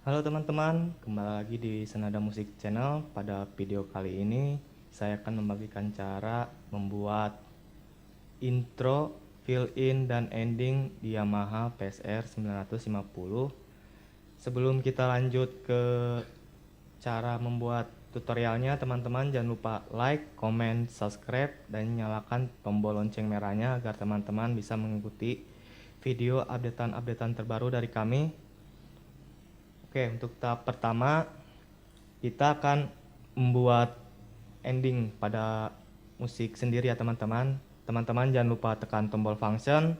Halo teman-teman, kembali lagi di Senada Musik Channel. Pada video kali ini, saya akan membagikan cara membuat intro, fill-in, dan ending di Yamaha PSR 950. Sebelum kita lanjut ke cara membuat tutorialnya, teman-teman jangan lupa like, comment, subscribe, dan nyalakan tombol lonceng merahnya agar teman-teman bisa mengikuti video updatean terbaru dari kami. Oke, untuk tahap pertama kita akan membuat ending pada musik sendiri ya teman-teman. Teman-teman jangan lupa tekan tombol function,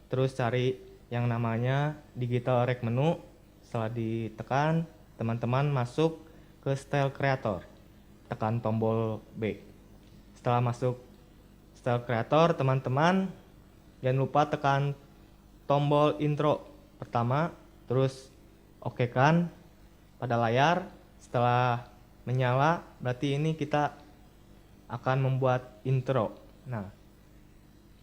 terus cari yang namanya digital rec menu. Setelah ditekan, teman-teman masuk ke style creator, tekan tombol B. Setelah masuk style creator, teman-teman jangan lupa tekan tombol intro pertama, terus oke kan pada layar. Setelah menyala, berarti ini kita akan membuat intro. Nah,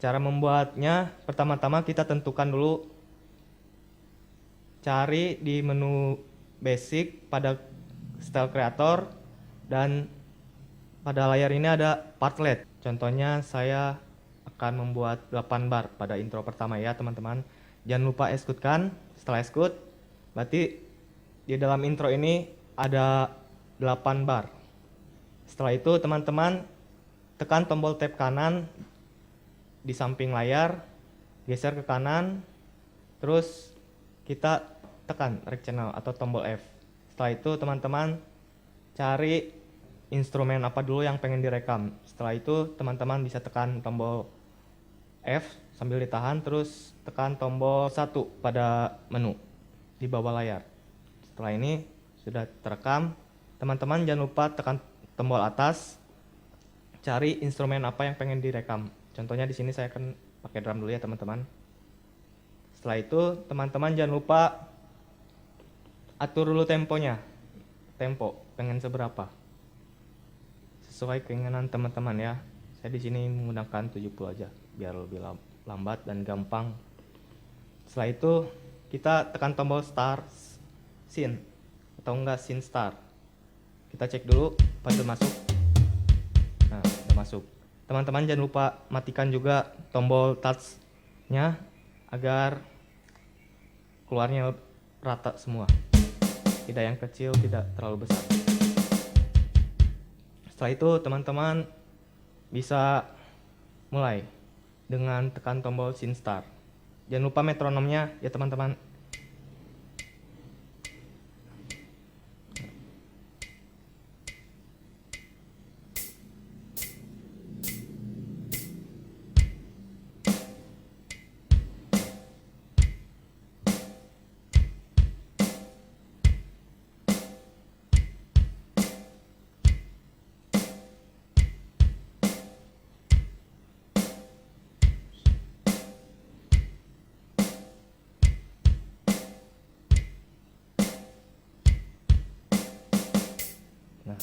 cara membuatnya pertama-tama kita tentukan dulu, cari di menu basic pada style creator, dan pada layar ini ada partlet. Contohnya saya akan membuat 8 bar pada intro pertama ya teman-teman. Jangan lupa execute kan. Setelah execute, berarti di dalam intro ini ada 8 bar. Setelah itu teman-teman tekan tombol tab kanan di samping layar, geser ke kanan, terus kita tekan rec channel atau tombol F. Setelah itu teman-teman cari instrumen apa dulu yang pengen direkam. Setelah itu teman-teman bisa tekan tombol F sambil ditahan, terus tekan tombol 1 pada menu di bawah layar. Setelah ini sudah terekam, teman-teman jangan lupa tekan tombol atas, cari instrumen apa yang pengen direkam. Contohnya di sini saya akan pakai drum dulu ya teman-teman. Setelah itu teman-teman jangan lupa atur dulu temponya. Tempo pengen seberapa? Sesuai keinginan teman-teman ya. Saya di sini menggunakan 70 aja biar lebih lambat dan gampang. Setelah itu kita tekan tombol start scene atau enggak scene start. Kita cek dulu pada masuk. Nah, udah masuk. Teman-teman jangan lupa matikan juga tombol touch-nya agar keluarnya rata semua. Tidak yang kecil, tidak terlalu besar. Setelah itu teman-teman bisa mulai dengan tekan tombol scene start. Jangan lupa metronomnya ya teman-teman. Nah,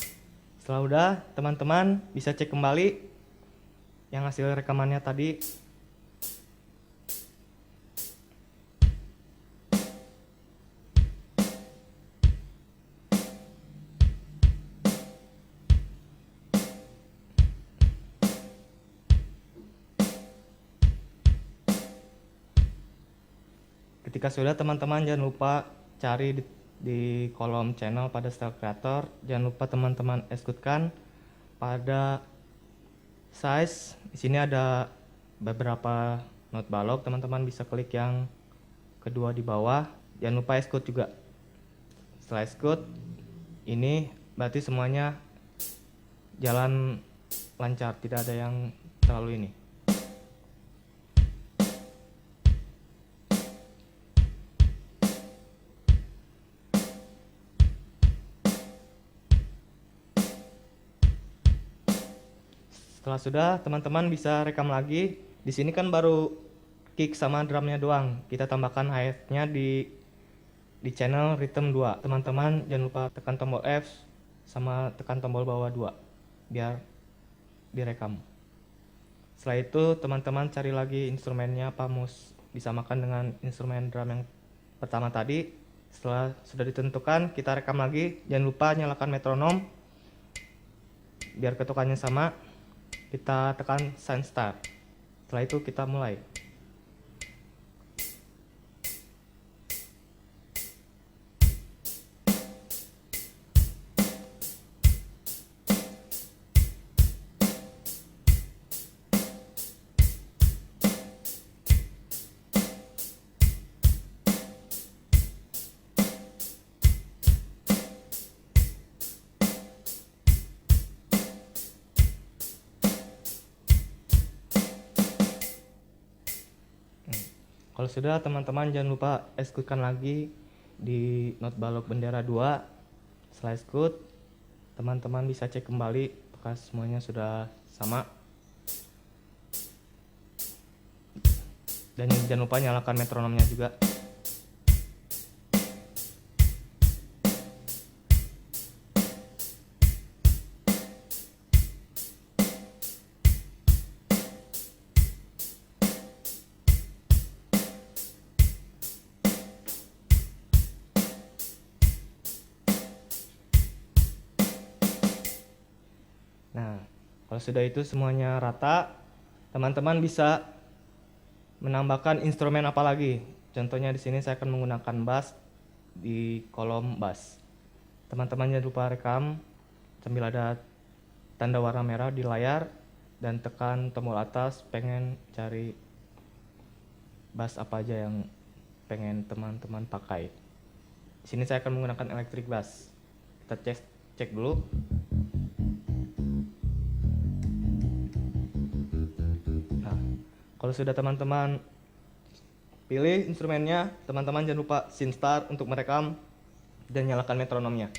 setelah udah, teman-teman bisa cek kembali yang hasil rekamannya tadi. Ketika sudah, teman-teman jangan lupa cari di kolom channel pada style creator. Jangan lupa teman-teman executekan pada size. Di sini ada beberapa note balok, teman-teman bisa klik yang kedua di bawah. Jangan lupa execute juga. Setelah execute, ini berarti semuanya jalan lancar, tidak ada yang terlalu ini. Setelah sudah, teman-teman bisa rekam lagi. Di sini kan baru kick sama drumnya doang. Kita tambahkan hi-hat-nya di channel rhythm 2. Teman-teman jangan lupa tekan tombol F sama tekan tombol bawah 2 biar direkam. Setelah itu teman-teman cari lagi instrumennya apa disamakan dengan instrumen drum yang pertama tadi. Setelah sudah ditentukan, kita rekam lagi. Jangan lupa nyalakan metronom biar ketukannya sama. Kita tekan sign start. Setelah itu kita mulai. Kalau sudah, teman-teman jangan lupa executekan lagi di not balok bendera 2. Setelah execute, teman-teman bisa cek kembali apakah semuanya sudah sama. Dan jangan lupa nyalakan metronomnya juga. Nah, kalau sudah itu semuanya rata, teman-teman bisa menambahkan instrumen apa lagi. Contohnya di sini saya akan menggunakan bass di kolom bass. Teman-teman jangan lupa rekam sambil ada tanda warna merah di layar dan tekan tombol atas pengen cari bass apa aja yang pengen teman-teman pakai. Di sini saya akan menggunakan electric bass. Kita cek dulu. Kalau sudah teman-teman pilih instrumennya, teman-teman jangan lupa sync start untuk merekam dan nyalakan metronomnya.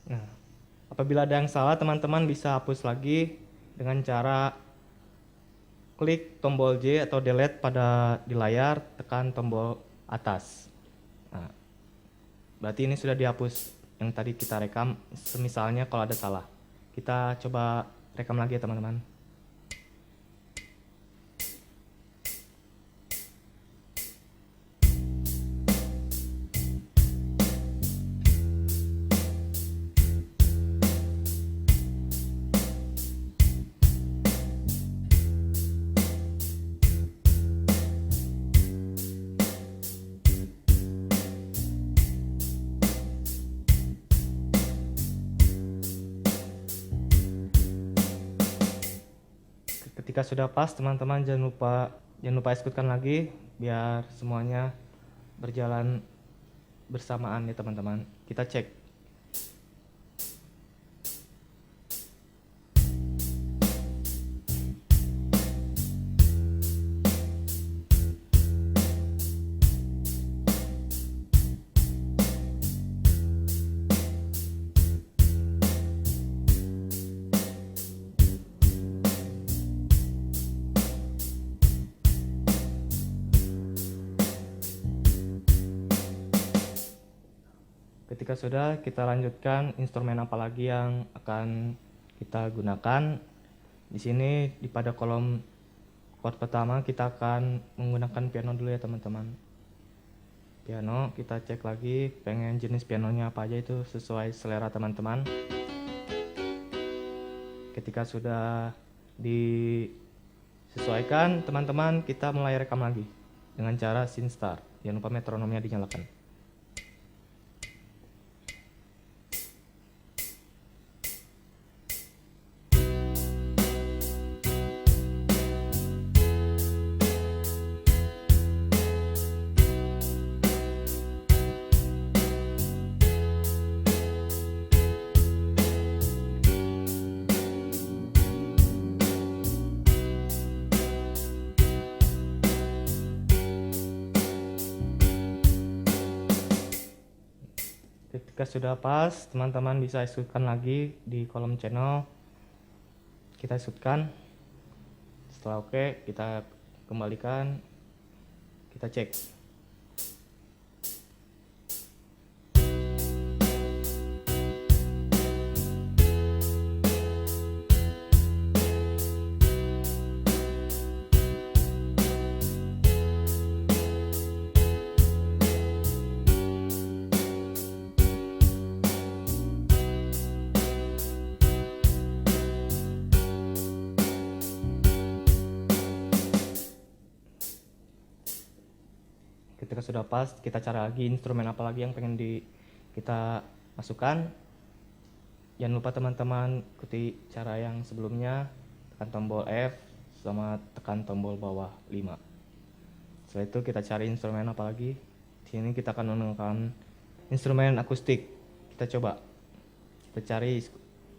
Nah, apabila ada yang salah, teman-teman bisa hapus lagi dengan cara klik tombol J atau delete di layar, tekan tombol atas. Nah, berarti ini sudah dihapus yang tadi kita rekam. Misalnya kalau ada salah, kita coba rekam lagi ya teman-teman. Ketika sudah pas, teman-teman jangan lupa executekan lagi biar semuanya berjalan bersamaan ya teman-teman. Kita cek. Ketika sudah, kita lanjutkan instrumen apa lagi yang akan kita gunakan. Di sini pada kolom chord pertama kita akan menggunakan piano dulu ya teman-teman. Piano, kita cek lagi pengen jenis pianonya apa aja, itu sesuai selera teman-teman. Ketika sudah disesuaikan, teman-teman kita mulai rekam lagi dengan cara sync start. Jangan lupa metronomnya dinyalakan. Ketika sudah pas, teman-teman bisa executekan lagi di kolom channel. Kita executekan. Setelah oke, kita kembalikan. Kita cek. Ketika sudah pas, kita cari lagi instrumen apa lagi yang pengen kita masukkan. Jangan lupa teman-teman ikuti cara yang sebelumnya, tekan tombol F sama tekan tombol bawah 5. Setelah itu kita cari instrumen apa lagi. Di sini kita akan menemukan instrumen akustik. Kita coba, kita cari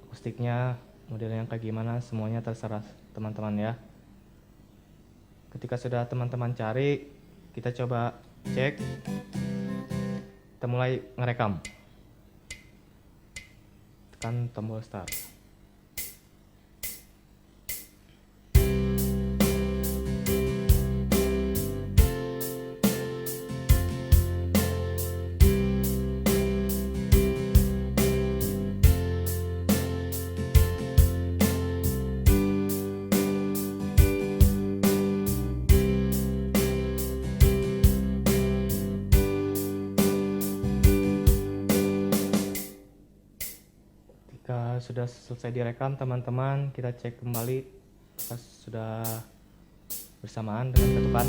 akustiknya, modelnya kayak gimana, semuanya terserah teman-teman ya. Ketika sudah teman-teman cari, kita coba cek. Kita mulai ngerekam. Tekan tombol start. Ketika sudah selesai direkam teman-teman, kita cek kembali apakah sudah bersamaan dengan ketukan.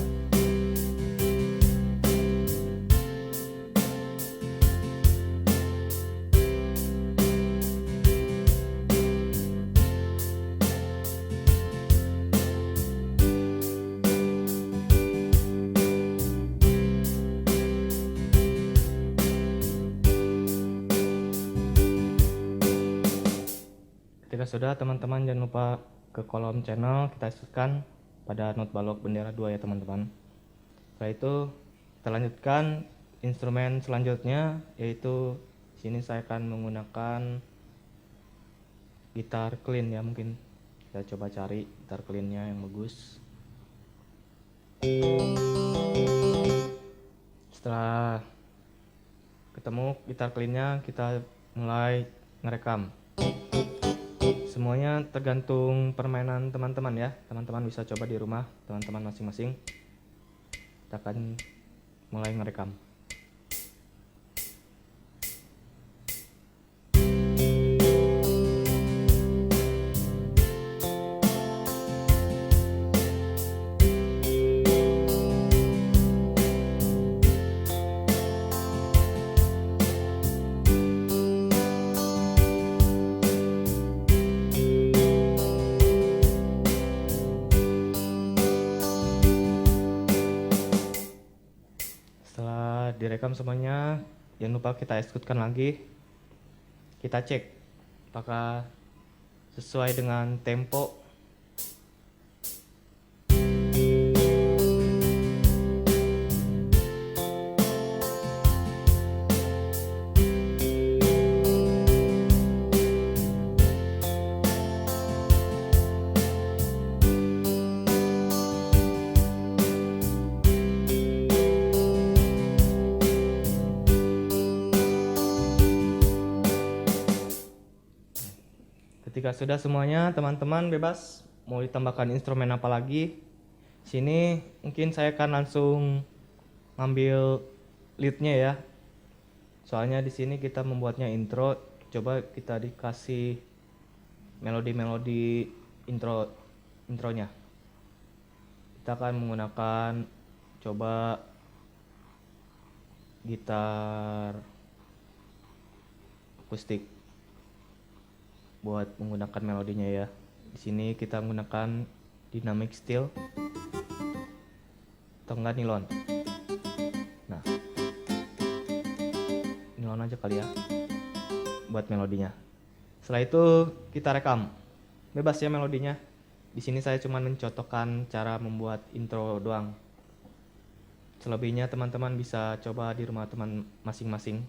Ketika sudah, teman-teman jangan lupa ke kolom channel, kita executekan pada not balok bendera 2 ya teman-teman. Setelah itu kita lanjutkan instrumen selanjutnya, yaitu sini saya akan menggunakan gitar clean ya. Mungkin kita coba cari gitar cleannya yang bagus. Setelah ketemu gitar cleannya, kita mulai ngerekam. Semuanya tergantung permainan teman-teman ya. Teman-teman bisa coba di rumah teman-teman masing-masing. Kita akan mulai ngerekam. Setelah direkam semuanya, jangan lupa kita executekan lagi. Kita cek apakah sesuai dengan tempo. Ketika sudah semuanya, teman-teman bebas mau ditambahkan instrumen apa lagi. Sini mungkin saya akan langsung ngambil leadnya ya. Soalnya di sini kita membuatnya intro. Coba kita dikasih melodi-melodi intronya. Kita akan menggunakan coba gitar akustik buat menggunakan melodinya ya. Di sini kita menggunakan dynamic steel atau enggak nilon. Nah, nilon aja kali ya buat melodinya. Setelah itu kita rekam. Bebas ya melodinya. Di sini saya cuma mencontohkan cara membuat intro doang. Selebihnya teman-teman bisa coba di rumah teman masing-masing.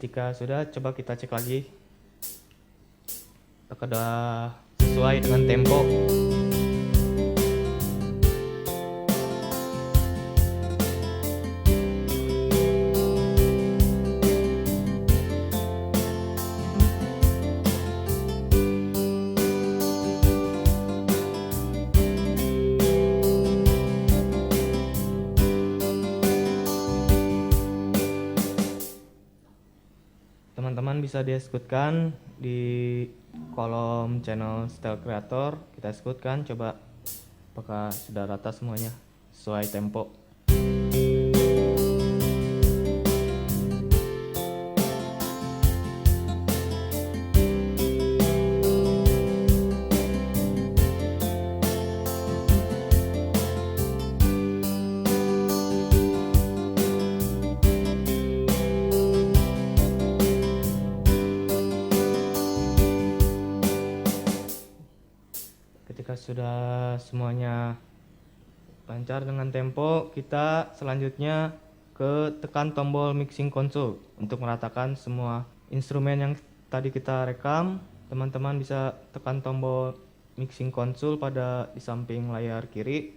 Ketika sudah, coba kita cek lagi apakah sudah sesuai dengan tempo. Teman-teman bisa di-executekan di kolom channel Style Creator. Kita executekan, coba apakah sudah rata semuanya sesuai tempo. Ketika sudah semuanya lancar dengan tempo, kita selanjutnya tekan tombol mixing console untuk meratakan semua instrumen yang tadi kita rekam. Teman-teman bisa tekan tombol mixing console pada di samping layar kiri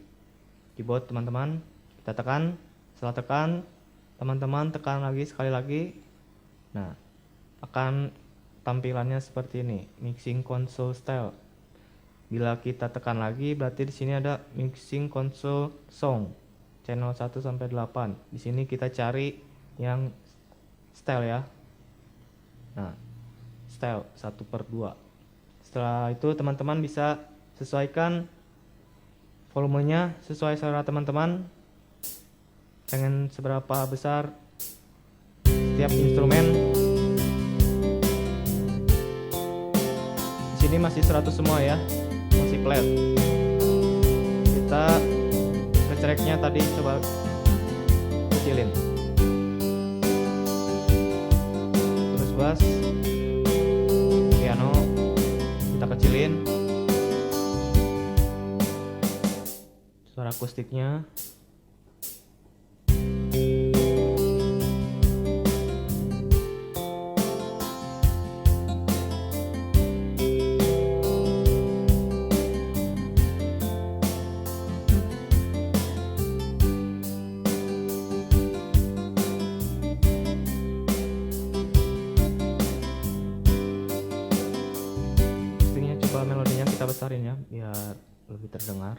keyboard teman-teman. Kita tekan, setelah tekan, teman-teman tekan lagi sekali lagi. Nah, akan tampilannya seperti ini, mixing console style. Bila kita tekan lagi, berarti di sini ada mixing console song channel 1 sampai 8. Di sini kita cari yang style ya. Nah, style 1/2. Setelah itu teman-teman bisa sesuaikan volumenya sesuai selera teman-teman. Pengen seberapa besar setiap instrumen. Di sini masih 100 semua ya. Masih flat. Kita kecereknya tadi coba kecilin. Terus bass, piano kita kecilin. Suara akustiknya. Melodinya kita besarin ya biar lebih terdengar.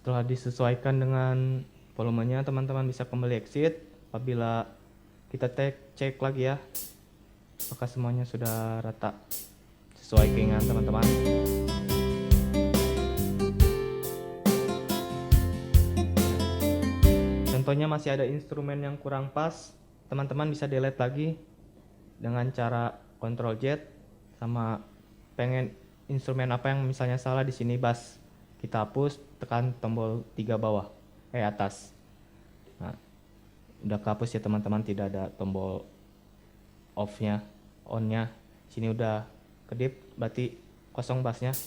Setelah disesuaikan dengan volumenya, teman-teman bisa kembali exit. Apabila kita cek lagi ya apakah semuanya sudah rata sesuai keinginan teman-teman. Contohnya masih ada instrumen yang kurang pas, teman-teman bisa delete lagi dengan cara Ctrl Z. Sama pengen instrumen apa yang misalnya salah di sini bass, kita hapus, tekan tombol 3 bawah atas. Nah, udah kehapus ya teman-teman, tidak ada tombol off-nya, on-nya. Sini udah kedip, berarti kosong bassnya.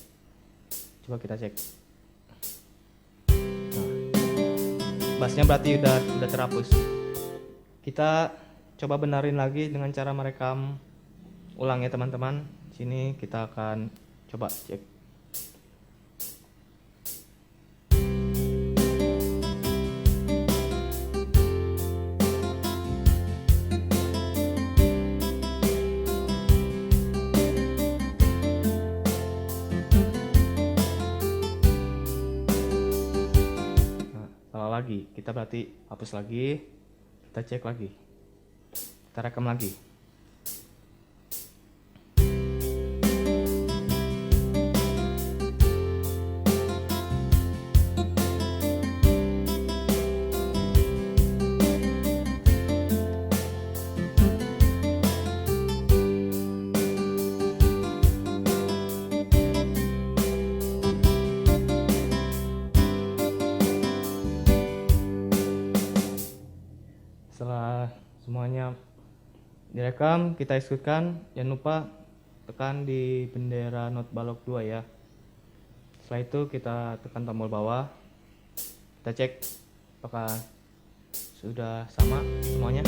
Coba kita cek. Nah, bassnya berarti udah terhapus. Kita coba benerin lagi dengan cara merekam ulang ya teman-teman. Sini kita akan coba cek. Nah, salah lagi. Kita berarti hapus lagi. Kita cek lagi. Kita rekam lagi. Setelah semuanya direkam, kita executekan. Jangan lupa tekan di bendera not balok 2 ya. Setelah itu kita tekan tombol bawah. Kita cek apakah sudah sama semuanya.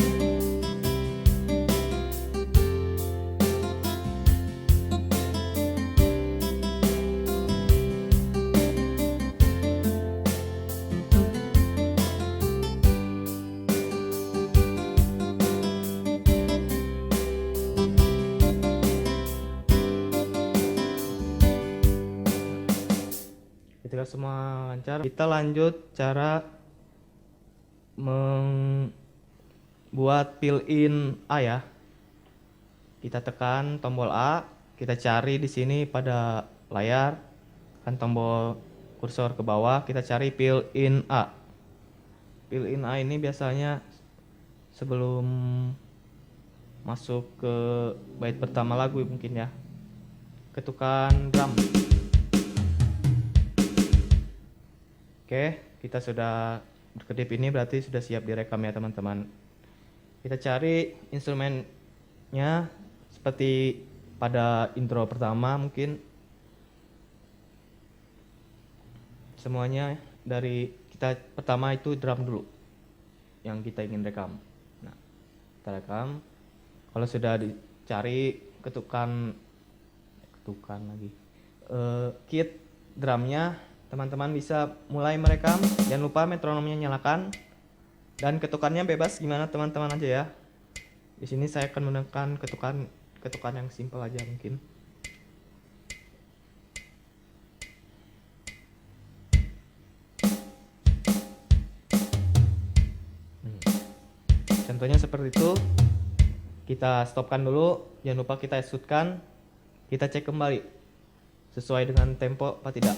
Ketika semua lancar, kita lanjut cara membuat fill-in A ya. Kita tekan tombol A, kita cari di sini pada layar, tekan tombol kursor ke bawah, kita cari fill-in A. Fill-in A ini biasanya sebelum masuk ke bait pertama lagu mungkin ya. Ketukan drum. Oke, kita sudah berkedip ini berarti sudah siap direkam ya teman-teman. Kita cari instrumennya seperti pada intro pertama mungkin. Semuanya dari kita pertama itu drum dulu yang kita ingin rekam. Nah, kita rekam. Kalau sudah dicari ketukan lagi kit drumnya, teman-teman bisa mulai merekam. Jangan lupa metronomnya nyalakan dan ketukannya bebas gimana teman-teman aja ya. Di sini saya akan menekan ketukan yang simple aja mungkin. Contohnya seperti itu. Kita stopkan dulu, jangan lupa kita executekan. Kita cek kembali sesuai dengan tempo apa tidak.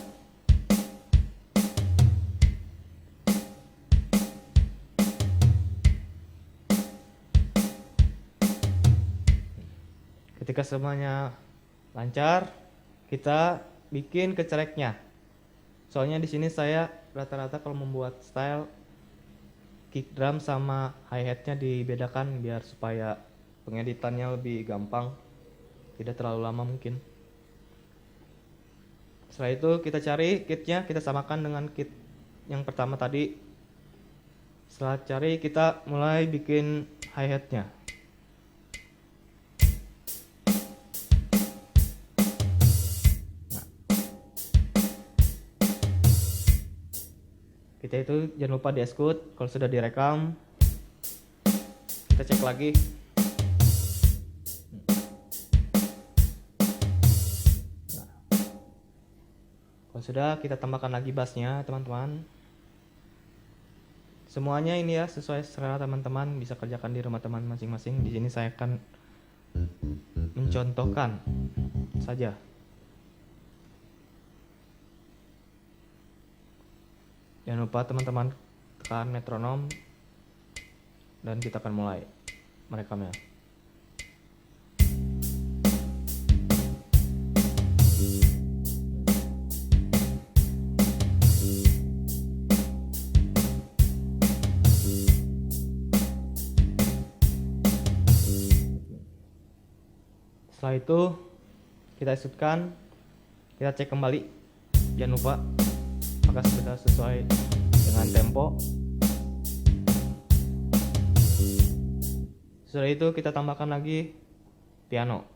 Ketika semuanya lancar, kita bikin kecereknya. Soalnya di sini saya rata-rata kalau membuat style kick drum sama hi-hatnya dibedakan biar supaya pengeditannya lebih gampang, tidak terlalu lama mungkin. Setelah itu kita cari kitnya, kita samakan dengan kit yang pertama tadi. Setelah cari, kita mulai bikin hi-hatnya. Kita itu jangan lupa di execute. Kalau sudah direkam, kita cek lagi. Nah, kalau sudah, kita tambahkan lagi bassnya teman-teman. Semuanya ini ya sesuai selera teman-teman, bisa kerjakan di rumah teman masing-masing. Di sini saya akan mencontohkan saja. Jangan lupa teman-teman tekan metronom dan kita akan mulai merekamnya. Setelah itu kita executekan, kita cek kembali. Jangan lupa apakah sudah sesuai dengan tempo. Setelah itu kita tambahkan lagi piano.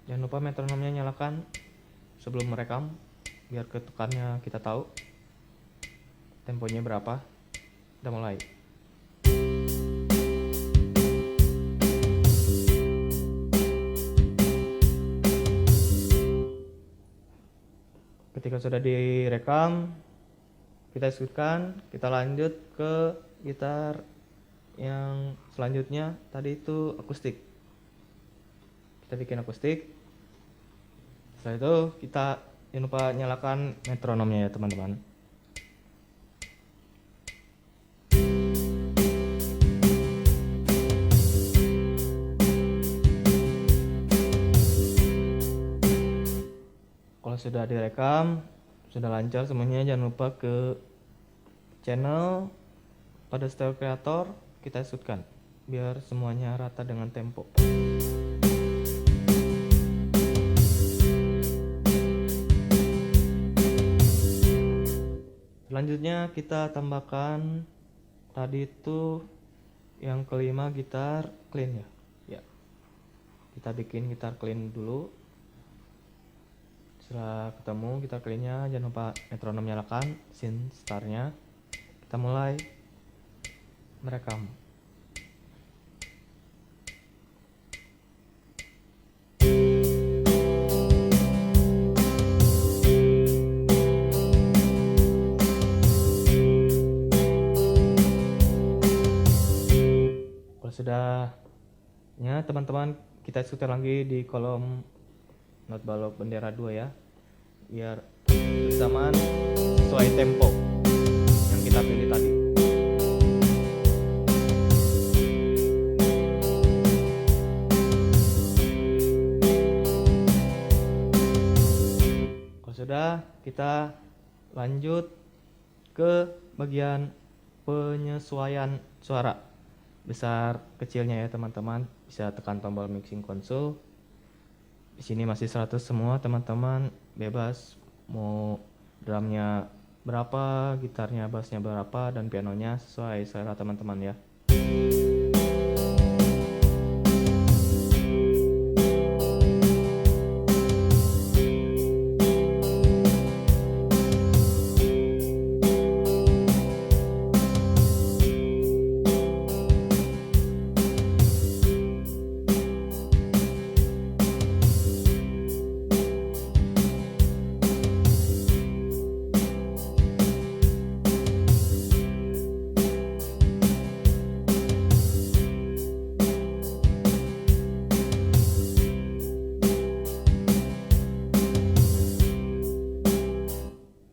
Jangan lupa metronomnya nyalakan sebelum merekam biar ketukannya kita tahu temponya berapa. Kita mulai. Ketika sudah direkam, kita executekan, kita lanjut ke gitar yang selanjutnya. Tadi itu akustik. Kita bikin akustik. Setelah itu kita jangan lupa nyalakan metronomnya ya teman-teman. Kalau sudah direkam, sudah lancar semuanya, jangan lupa ke channel pada style creator kita shootkan biar semuanya rata dengan tempo. Selanjutnya kita tambahkan tadi itu yang kelima, gitar clean ya. Ya. Kita bikin gitar clean dulu. Setelah ketemu gitar cleannya, jangan lupa metronom nyalakan, scene startnya. Kita mulai merekam. Kalau sudahnya teman-teman, kita setel lagi di kolom not balok bendera 2 ya, biar bersamaan sesuai tempo yang kita pilih tadi. Kalau sudah, kita lanjut ke bagian penyesuaian suara besar kecilnya ya teman-teman. Bisa tekan tombol mixing console. Di sini masih 100 semua teman-teman, bebas mau drumnya berapa, gitarnya, bassnya berapa, dan pianonya sesuai selera teman-teman ya.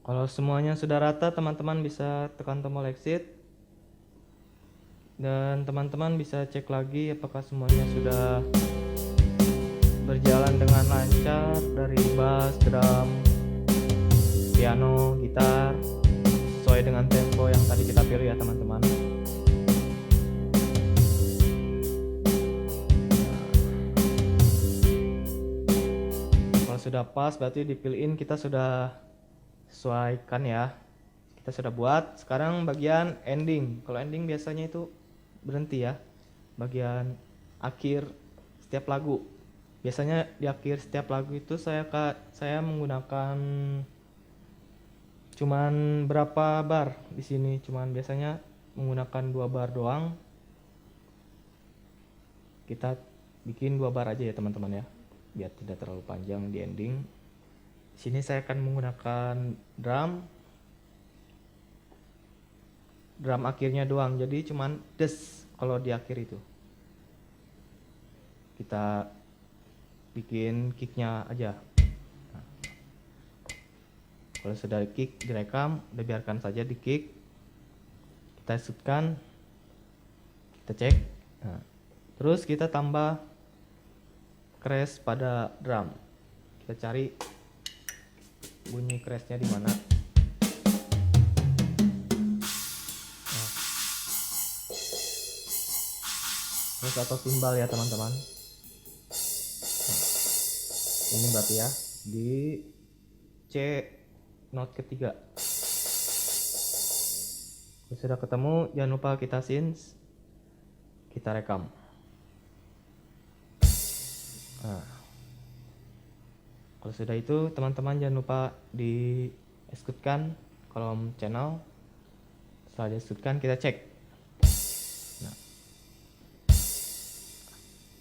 Kalau semuanya sudah rata, teman-teman bisa tekan tombol exit dan teman-teman bisa cek lagi apakah semuanya sudah berjalan dengan lancar dari bass, drum, piano, gitar sesuai dengan tempo yang tadi kita pilih ya teman-teman. Kalau sudah pas berarti di fill in kita sudah sesuaikan ya, kita sudah buat. Sekarang bagian ending. Kalau ending biasanya itu berhenti ya, bagian akhir setiap lagu. Biasanya di akhir setiap lagu itu saya menggunakan cuman berapa bar di sini, cuman biasanya menggunakan 2 bar doang. Kita bikin 2 bar aja ya teman-teman ya, biar tidak terlalu panjang di ending. Di sini saya akan menggunakan drum akhirnya doang, jadi cuman des kalau di akhir itu. Kita bikin kicknya aja. Nah, kalau sudah kick direkam, udah biarkan saja di kick. Kita shootkan, kita cek. Nah, terus kita tambah crash pada drum. Kita cari bunyi crashnya di mana. Nah, terus atau timbal ya teman-teman. Nah, ini berarti ya di C note ketiga. Kalau sudah ketemu, jangan lupa kita synth, kita rekam. Nah, kalau sudah itu teman-teman jangan lupa di executekan kolom channel. Setelah di executekan kita cek. Nah,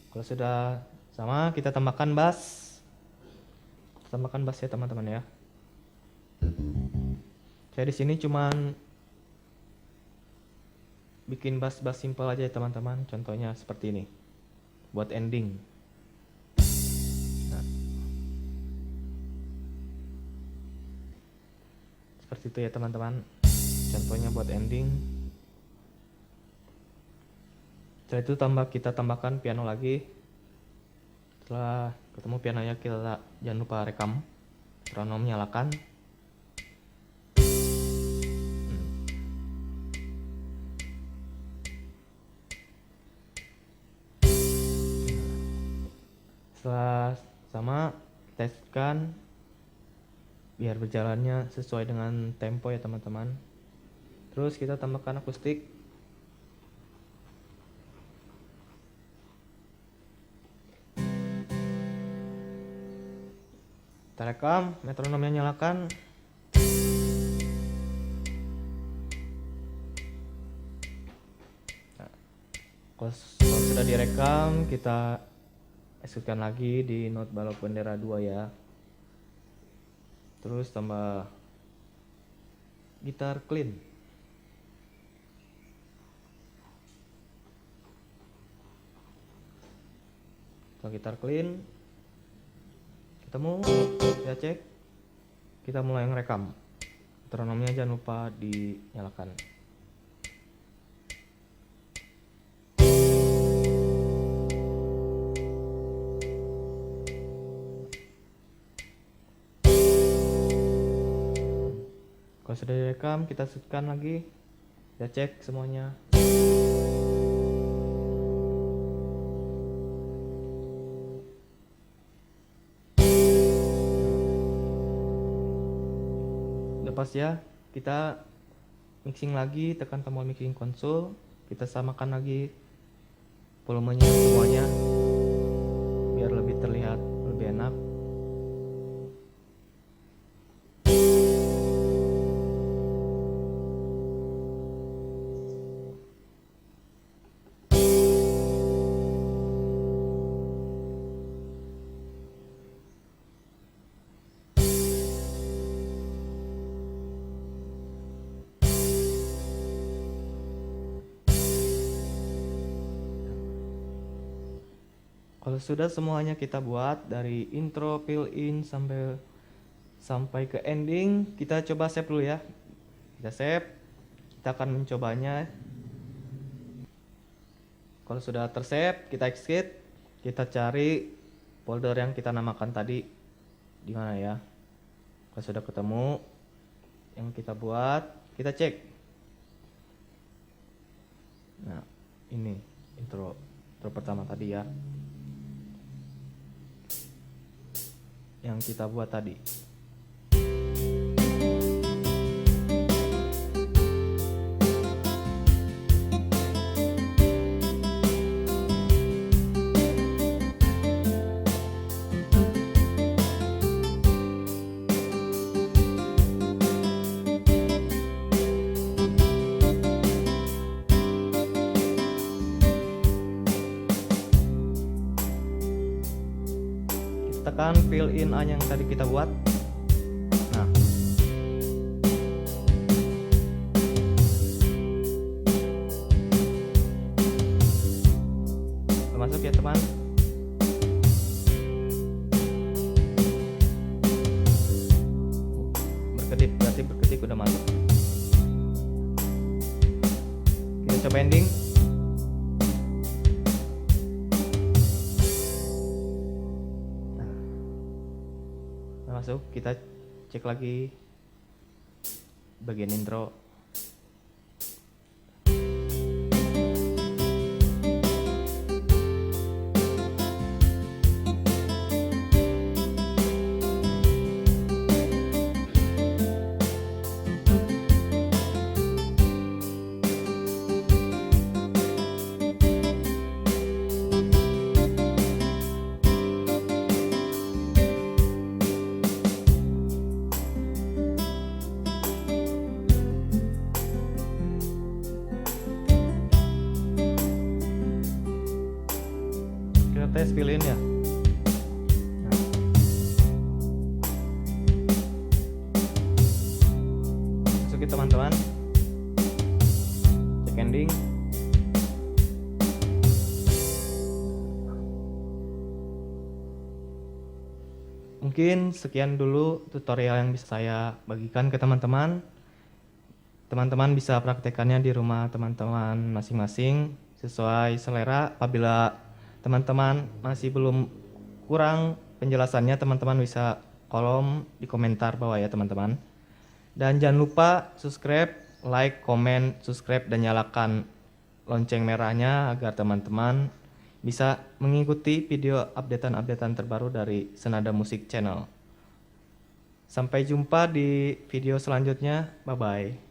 kalau sudah sama kita tambahkan bass. Tambahkan bass ya teman-teman ya. Saya di sini cuman bikin bass simple aja ya teman-teman. Contohnya seperti ini buat ending. Seperti itu ya teman-teman, contohnya buat ending. Setelah itu kita tambahkan piano lagi. Setelah ketemu pianonya, kita jangan lupa rekam, metronom nyalakan. Setelah sama, kita tekan biar berjalannya sesuai dengan tempo ya teman-teman. Terus kita tambahkan akustik. Kita rekam, metronomnya nyalakan. Nah, kalau sudah direkam, kita eksekusikan lagi di not balok bendera 2 ya. Terus tambah gitar clean. Kalau gitar clean ketemu, kita cek, kita mulai ngerekam. Metronomnya jangan lupa dinyalakan. Kalau sudah direkam, kita setkan lagi, kita cek semuanya. Udah pas ya, kita mixing lagi, tekan tombol mixing konsol, kita samakan lagi volumenya semuanya biar lebih terlihat lebih enak. Kalau sudah semuanya kita buat dari intro, fill in sampai ke ending, kita coba save dulu ya. Kita save, kita akan mencobanya. Kalau sudah tersave, kita exit, kita cari folder yang kita namakan tadi di mana ya. Kalau sudah ketemu yang kita buat, kita cek. Nah, ini intro pertama tadi ya, yang kita buat tadi. Tekan fill in A yang tadi kita buat. Nah, masuk ya teman. Berkedip, berarti berketik udah masuk. Kita coba ending. Masuk, kita cek lagi bagian intro. Tes fill in ya. Nah. Masukin teman-teman, cek ending. Mungkin sekian dulu tutorial yang bisa saya bagikan ke teman-teman. Teman-teman bisa praktekannya di rumah teman-teman masing-masing sesuai selera. Apabila teman-teman masih belum kurang penjelasannya, teman-teman bisa kolom di komentar bawah ya teman-teman. Dan jangan lupa subscribe, like, komen, subscribe, dan nyalakan lonceng merahnya agar teman-teman bisa mengikuti video updatean-updatean terbaru dari Senada Musik Channel. Sampai jumpa di video selanjutnya. Bye-bye.